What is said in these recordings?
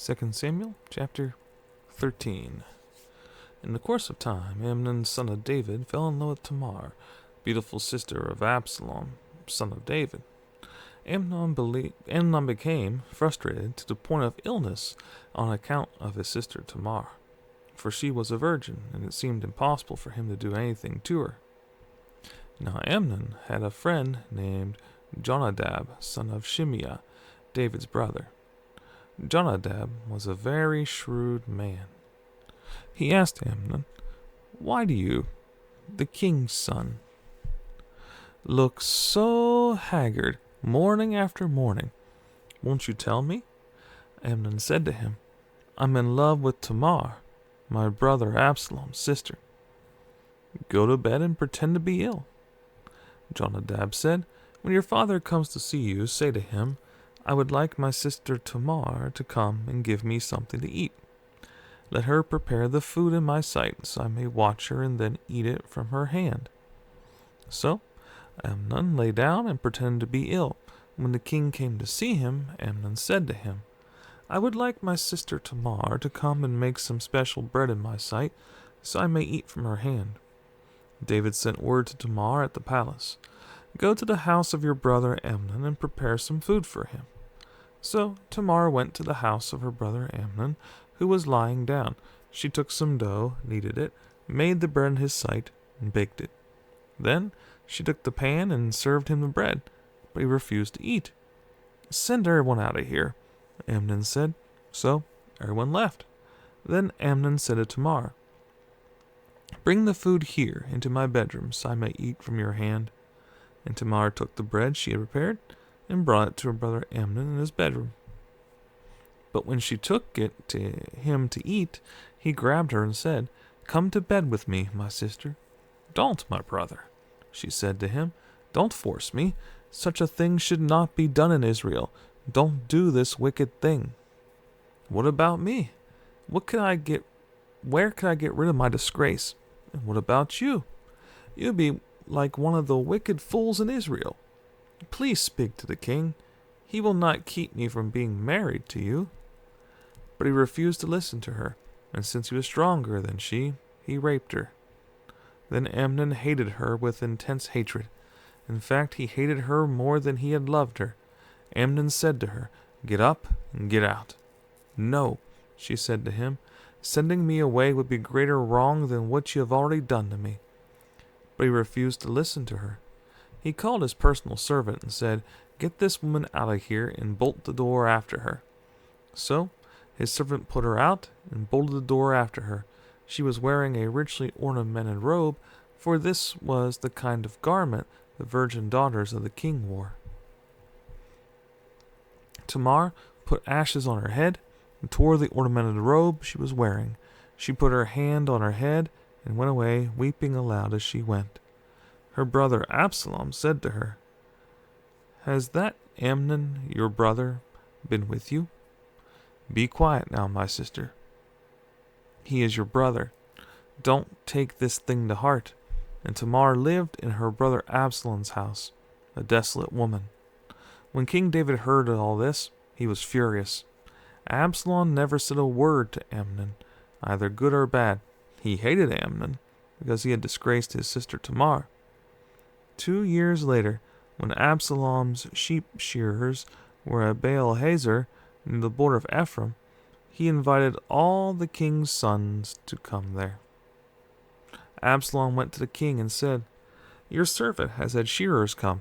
2 Samuel chapter 13. In the course of time, Amnon, son of David, fell in love with Tamar, beautiful sister of Absalom, son of David. Amnon became frustrated to the point of illness on account of his sister Tamar, for she was a virgin, and it seemed impossible for him to do anything to her. Now Amnon had a friend named Jonadab, son of Shimeah, David's brother. Jonadab was a very shrewd man. He asked Amnon, "Why do you, the king's son, look so haggard morning after morning? Won't you tell me?" Amnon said to him, "I'm in love with Tamar, my brother Absalom's sister." "Go to bed and pretend to be ill." Jonadab said, "When your father comes to see you, say to him, 'I would like my sister Tamar to come and give me something to eat. Let her prepare the food in my sight, so I may watch her and then eat it from her hand.'" So Amnon lay down and pretended to be ill. When the king came to see him, Amnon said to him, "I would like my sister Tamar to come and make some special bread in my sight, so I may eat from her hand." David sent word to Tamar at the palace, "Go to the house of your brother Amnon and prepare some food for him." So Tamar went to the house of her brother Amnon, who was lying down. She took some dough, kneaded it, made the bread in his sight, and baked it. Then she took the pan and served him the bread, but he refused to eat. "Send everyone out of here," Amnon said. So everyone left. Then Amnon said to Tamar, "Bring the food here into my bedroom, so I may eat from your hand." And Tamar took the bread she had prepared and brought it to her brother Amnon in his bedroom. But when she took it to him to eat, he grabbed her and said, "Come to bed with me, my sister." "Don't, my brother," she said to him. "Don't force me. Such a thing should not be done in Israel. Don't do this wicked thing." "What about me? Where could I get rid of my disgrace? And what about you? You'd be like one of the wicked fools in Israel. Please speak to the king. He will not keep me from being married to you." But he refused to listen to her, and since he was stronger than she, he raped her. Then Amnon hated her with intense hatred. In fact, he hated her more than he had loved her. Amnon said to her, "Get up and get out." "No," she said to him, "sending me away would be greater wrong than what you have already done to me." But he refused to listen to her. He called his personal servant and said, "Get this woman out of here and bolt the door after her." So his servant put her out and bolted the door after her. She was wearing a richly ornamented robe, for this was the kind of garment the virgin daughters of the king wore. Tamar put ashes on her head and tore the ornamented robe she was wearing. She put her hand on her head and went away, weeping aloud as she went. Her brother Absalom said to her, "Has that Amnon, your brother, been with you? Be quiet now, my sister. He is your brother. Don't take this thing to heart." And Tamar lived in her brother Absalom's house, a desolate woman. When King David heard of all this, he was furious. Absalom never said a word to Amnon, either good or bad. He hated Amnon because he had disgraced his sister Tamar. 2 years later, when Absalom's sheep shearers were at Baal-hazor, near the border of Ephraim, he invited all the king's sons to come there. Absalom went to the king and said, "Your servant has had shearers come.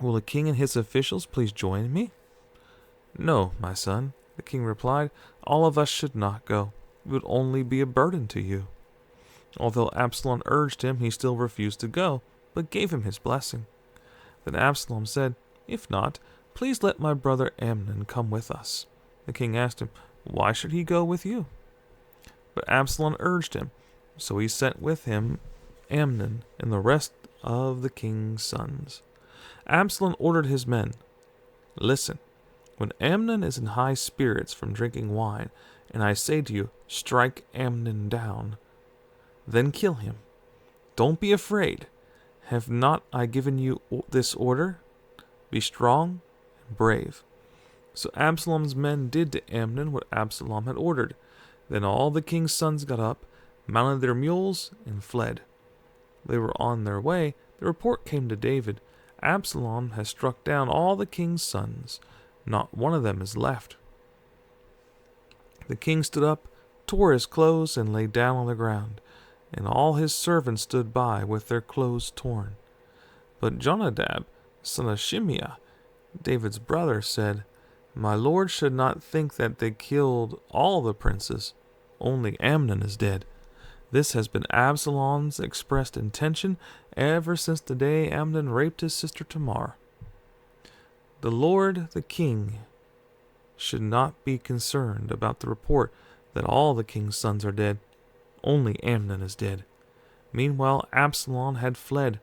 Will the king and his officials please join me?" "No, my son," the king replied. "All of us should not go. It would only be a burden to you." Although Absalom urged him, he still refused to go, but gave him his blessing. Then Absalom said, "If not, please let my brother Amnon come with us." The king asked him, "Why should he go with you?" But Absalom urged him, so he sent with him Amnon and the rest of the king's sons. Absalom ordered his men, "Listen, when Amnon is in high spirits from drinking wine, and I say to you, 'Strike Amnon down,' then kill him. Don't be afraid. Have not I given you this order? Be strong and brave." So Absalom's men did to Amnon what Absalom had ordered. Then all the king's sons got up, mounted their mules, and fled. They were on their way. The report came to David, Absalom has struck down all the king's sons. Not one of them is left. The king stood up, tore his clothes, and lay down on the ground, and all his servants stood by with their clothes torn. But Jonadab, son of Shimeah, David's brother, said, My lord should not think that they killed all the princes. Only Amnon is dead. This has been Absalom's expressed intention ever since the day Amnon raped his sister Tamar. The Lord, the king, should not be concerned about the report that all the king's sons are dead. Only Amnon is dead. Meanwhile, Absalom had fled.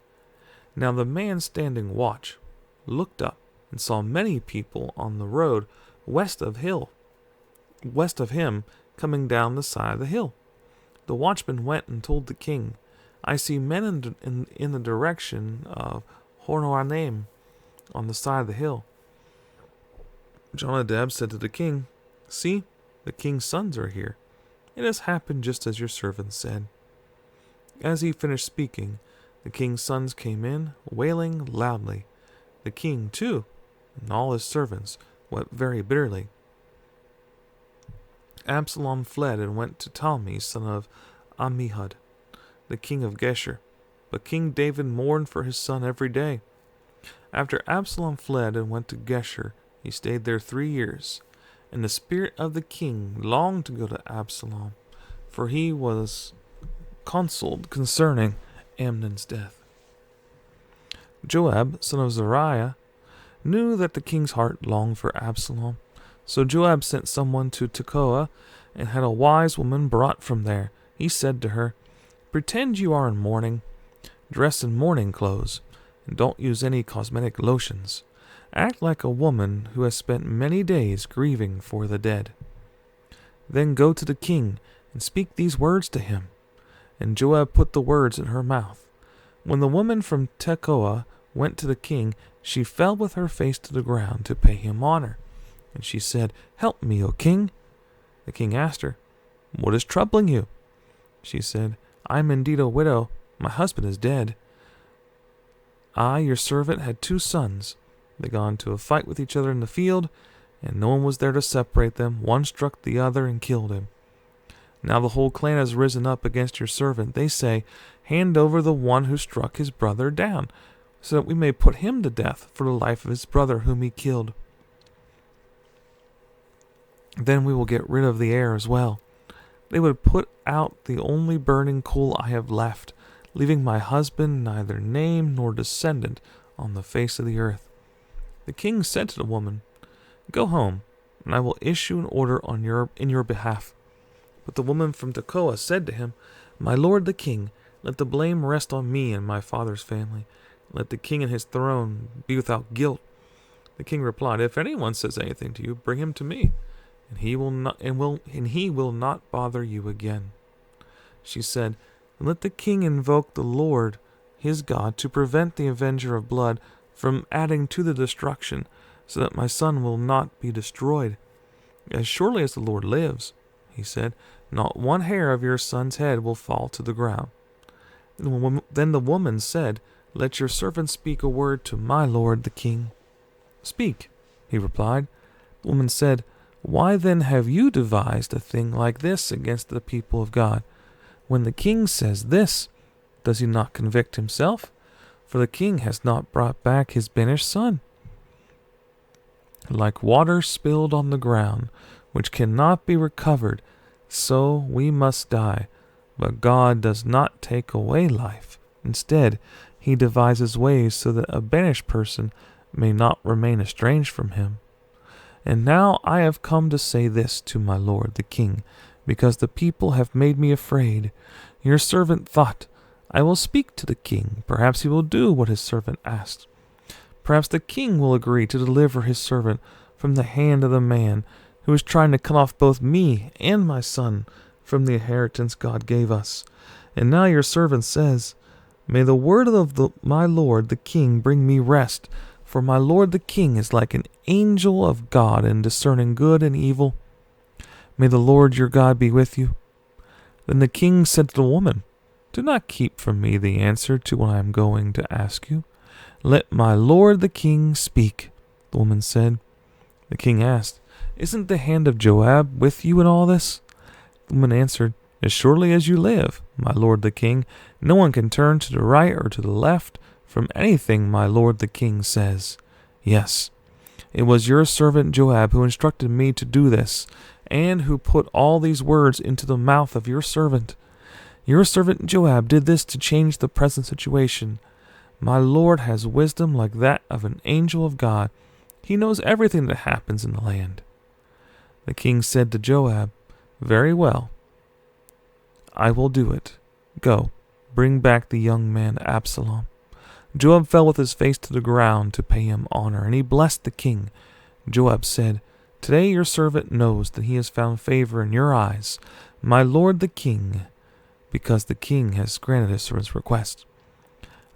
Now the man standing watch looked up and saw many people on the road west of him coming down the side of the hill. The watchman went and told the king, I see men in the direction of Horonaim on the side of the hill. Jonadab said to the king, See, the king's sons are here. It has happened just as your servant said. As he finished speaking, the king's sons came in, wailing loudly. The king, too, and all his servants wept very bitterly. Absalom fled and went to Talmi, son of Ammihud, the king of Geshur. But King David mourned for his son every day. After Absalom fled and went to Geshur, he stayed there 3 years. And the spirit of the king longed to go to Absalom, for he was consoled concerning Amnon's death. Joab, son of Zeruiah, knew that the king's heart longed for Absalom. So Joab sent someone to Tekoa and had a wise woman brought from there. He said to her, Pretend you are in mourning, dress in mourning clothes, and don't use any cosmetic lotions. Act like a woman who has spent many days grieving for the dead. Then go to the king and speak these words to him. And Joab put the words in her mouth. When the woman from Tekoa went to the king, she fell with her face to the ground to pay him honor. And she said, Help me, O king. The king asked her, What is troubling you? She said, I am indeed a widow. My husband is dead. I, your servant, had 2 sons. They got into a fight with each other in the field, and no one was there to separate them. One struck the other and killed him. Now the whole clan has risen up against your servant. They say, Hand over the one who struck his brother down, so that we may put him to death for the life of his brother whom he killed. Then we will get rid of the heir as well. They would put out the only burning coal I have left, leaving my husband neither name nor descendant on the face of the earth. The king said to the woman, Go home, and I will issue an order in your behalf. But the woman from Tekoa said to him, My lord the king, let the blame rest on me and my father's family. Let the king and his throne be without guilt. The king replied, If anyone says anything to you, bring him to me, and he will not bother you again. She said, Let the king invoke the Lord his God to prevent the avenger of blood from adding to the destruction, so that my son will not be destroyed. As surely as the Lord lives, he said, not one hair of your son's head will fall to the ground. Then the woman said, Let your servant speak a word to my lord the king. Speak, he replied. The woman said, Why then have you devised a thing like this against the people of God? When the king says this, does he not convict himself? For the king has not brought back his banished son. Like water spilled on the ground, which cannot be recovered, so we must die. But God does not take away life. Instead, he devises ways so that a banished person may not remain estranged from him. And now I have come to say this to my lord the king, because the people have made me afraid. Your servant thought, I will speak to the king. Perhaps he will do what his servant asked. Perhaps the king will agree to deliver his servant from the hand of the man who is trying to cut off both me and my son from the inheritance God gave us. And now your servant says, May the word of my lord the king bring me rest, for my lord the king is like an angel of God in discerning good and evil. May the Lord your God be with you." Then the king said to the woman, "Do not keep from me the answer to what I am going to ask you. Let my lord the king speak." The woman said. The king asked, "Isn't the hand of Joab with you in all this?" The woman answered, "As surely as you live, my lord the king, no one can turn to the right or to the left from anything my lord the king says. Yes, it was your servant Joab who instructed me to do this, and who put all these words into the mouth of your servant. Your servant Joab did this to change the present situation. My lord has wisdom like that of an angel of God. He knows everything that happens in the land." The king said to Joab, "Very well, I will do it. Go, bring back the young man Absalom." Joab fell with his face to the ground to pay him honor, and he blessed the king. Joab said, "Today your servant knows that he has found favor in your eyes, my lord the king, because the king has granted his servant's request."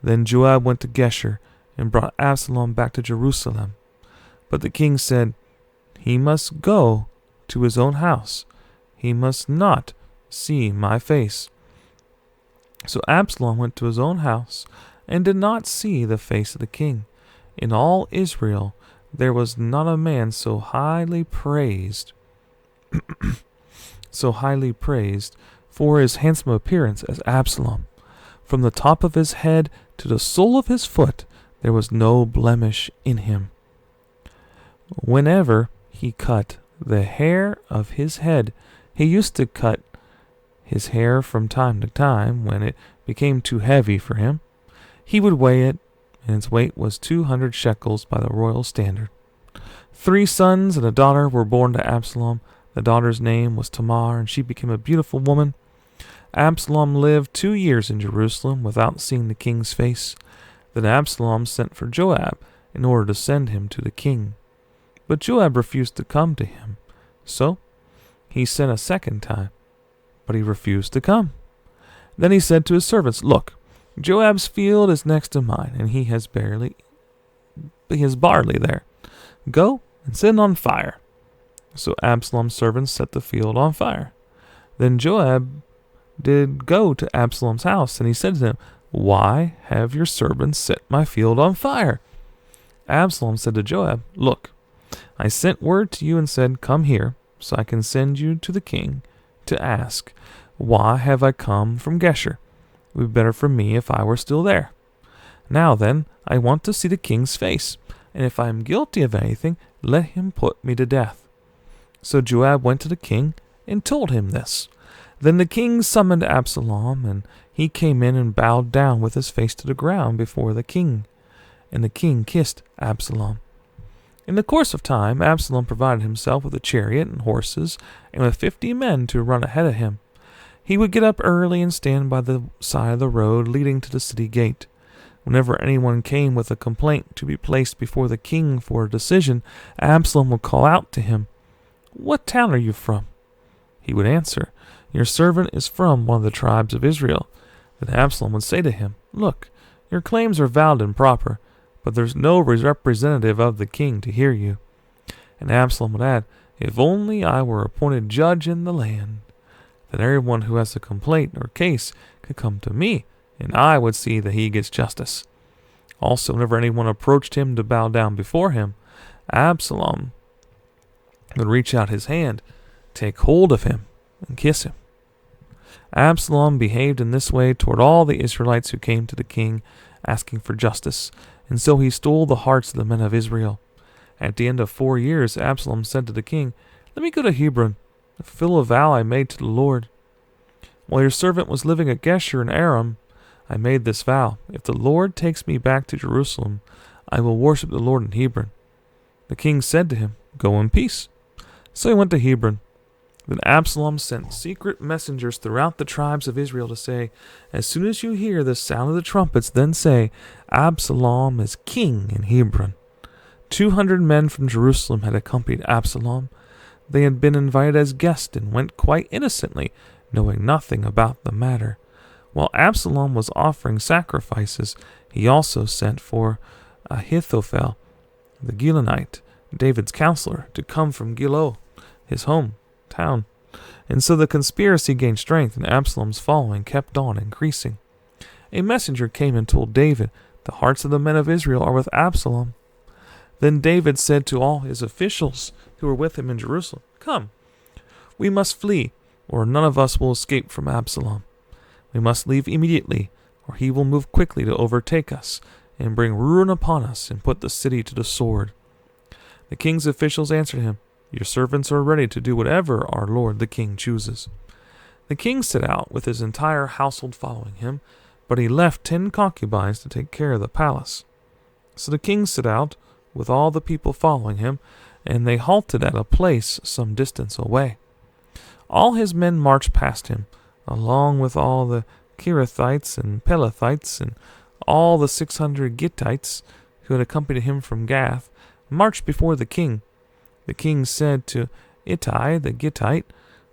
Then Joab went to Geshur and brought Absalom back to Jerusalem. But the king said, "He must go to his own house. He must not see my face." So Absalom went to his own house and did not see the face of the king. In all Israel there was not a man so highly praised for his handsome appearance as Absalom. From the top of his head to the sole of his foot there was no blemish in him. Whenever he cut the hair of his head, he used to cut his hair from time to time when it became too heavy for him. He would weigh it, and its weight was 200 shekels by the royal standard. 3 sons and a daughter were born to Absalom. The daughter's name was Tamar, and she became a beautiful woman. Absalom lived 2 years in Jerusalem without seeing the king's face. Then Absalom sent for Joab in order to send him to the king. But Joab refused to come to him. So he sent a second time, but he refused to come. Then he said to his servants, "Look, Joab's field is next to mine, and he has barley there. Go and set it on fire." So Absalom's servants set the field on fire. Then Joab did go to Absalom's house, and he said to him, "Why have your servants set my field on fire?" Absalom said to Joab, "Look, I sent word to you and said, 'Come here, so I can send you to the king to ask, why have I come from Geshur? It would be better for me if I were still there. Now then, I want to see the king's face, and if I am guilty of anything, let him put me to death." So Joab went to the king and told him this. Then the king summoned Absalom, and he came in and bowed down with his face to the ground before the king. And the king kissed Absalom. In the course of time, Absalom provided himself with a chariot and horses, and with 50 men to run ahead of him. He would get up early and stand by the side of the road leading to the city gate. Whenever anyone came with a complaint to be placed before the king for a decision, Absalom would call out to him, "What town are you from?" He would answer, "Your servant is from one of the tribes of Israel." Then Absalom would say to him, "Look, your claims are valid and proper, but there's no representative of the king to hear you." And Absalom would add, "If only I were appointed judge in the land. Then everyone who has a complaint or case could come to me, and I would see that he gets justice." Also, whenever anyone approached him to bow down before him, Absalom would reach out his hand, take hold of him, and kiss him. Absalom behaved in this way toward all the Israelites who came to the king asking for justice, and so he stole the hearts of the men of Israel. At the end of 4 years, Absalom said to the king, "Let me go to Hebron, and fulfill a vow I made to the Lord. While your servant was living at Geshur in Aram, I made this vow: if the Lord takes me back to Jerusalem, I will worship the Lord in Hebron." The king said to him, "Go in peace." So he went to Hebron. Then Absalom sent secret messengers throughout the tribes of Israel to say, "As soon as you hear the sound of the trumpets, then say, 'Absalom is king in Hebron.'" 200 men from Jerusalem had accompanied Absalom. They had been invited as guests and went quite innocently, knowing nothing about the matter. While Absalom was offering sacrifices, he also sent for Ahithophel, the Gilonite, David's counselor, to come from Gilo, his hometown. And so the conspiracy gained strength, and Absalom's following kept on increasing. A messenger came and told David, "The hearts of the men of Israel are with Absalom." Then David said to all his officials who were with him in Jerusalem, "Come, we must flee, or none of us will escape from Absalom. We must leave immediately, or he will move quickly to overtake us, and bring ruin upon us, and put the city to the sword." The king's officials answered him, "Your servants are ready to do whatever our lord the king chooses." The king set out with his entire household following him, but he left 10 concubines to take care of the palace. So the king set out with all the people following him, and they halted at a place some distance away. All his men marched past him, along with all the Kerethites and Pelethites, and all the 600 Gittites who had accompanied him from Gath, marched before the king. The king said to Ittai the Gittite,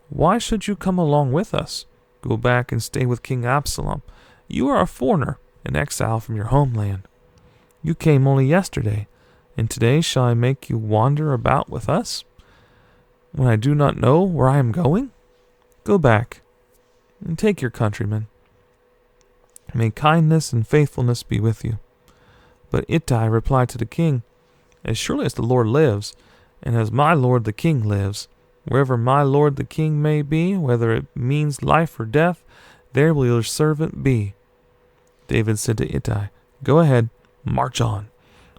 "Why should you come along with us? Go back and stay with King Absalom. You are a foreigner, an exile from your homeland. You came only yesterday, and today shall I make you wander about with us, when I do not know where I am going? Go back, and take your countrymen. May kindness and faithfulness be with you." But Ittai replied to the king, "As surely as the Lord lives, and as my lord the king lives, wherever my lord the king may be, whether it means life or death, there will your servant be." David said to Ittai, "Go ahead, march on."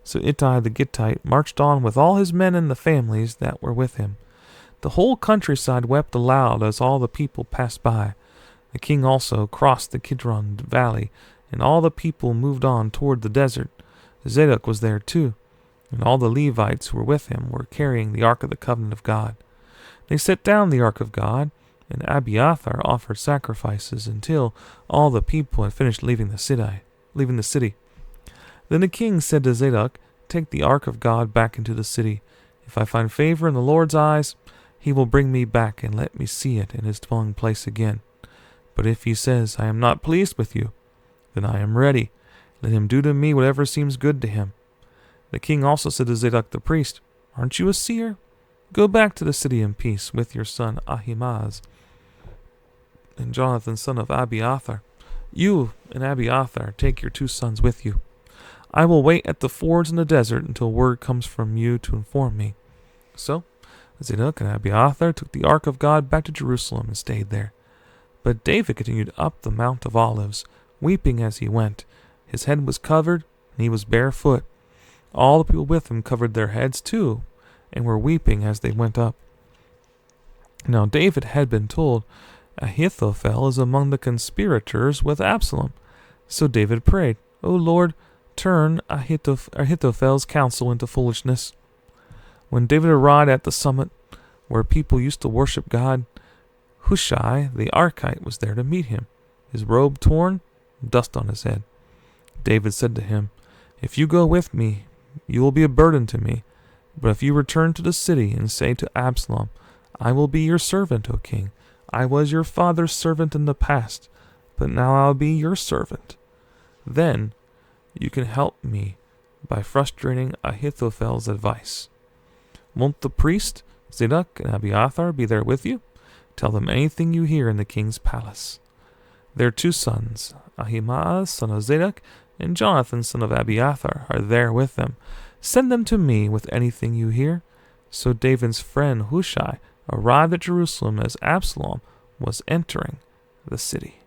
So Ittai the Gittite marched on with all his men and the families that were with him. The whole countryside wept aloud as all the people passed by. The king also crossed the Kidron valley, and all the people moved on toward the desert. Zadok was there too, and all the Levites who were with him were carrying the ark of the covenant of God. They set down the ark of God, and Abiathar offered sacrifices until all the people had finished leaving the city. Then the king said to Zadok, "Take the ark of God back into the city. If I find favor in the Lord's eyes, he will bring me back and let me see it in his dwelling place again. But if he says, 'I am not pleased with you,' then I am ready. Let him do to me whatever seems good to him." The king also said to Zadok the priest, "Aren't you a seer? Go back to the city in peace with your son Ahimaaz and Jonathan son of Abiathar. You and Abiathar take your 2 sons with you. I will wait at the fords in the desert until word comes from you to inform me." So Zadok and Abiathar took the ark of God back to Jerusalem and stayed there. But David continued up the Mount of Olives, weeping as he went. His head was covered, and he was barefoot. All the people with him covered their heads too, and were weeping as they went up. Now David had been told, "Ahithophel is among the conspirators with Absalom." So David prayed, "O Lord, turn Ahithophel's counsel into foolishness." When David arrived at the summit, where people used to worship God, Hushai the Archite was there to meet him, his robe torn, dust on his head. David said to him, "If you go with me, you will be a burden to me. But if you return to the city and say to Absalom, 'I will be your servant, O king. I was your father's servant in the past, but now I will be your servant,' then you can help me by frustrating Ahithophel's advice. Won't the priest, Zadok and Abiathar, be there with you? Tell them anything you hear in the king's palace. Their 2 sons, Ahimaaz son of Zadok and Jonathan son of Abiathar, are there with them. Send them to me with anything you hear." So David's friend Hushai arrived at Jerusalem as Absalom was entering the city.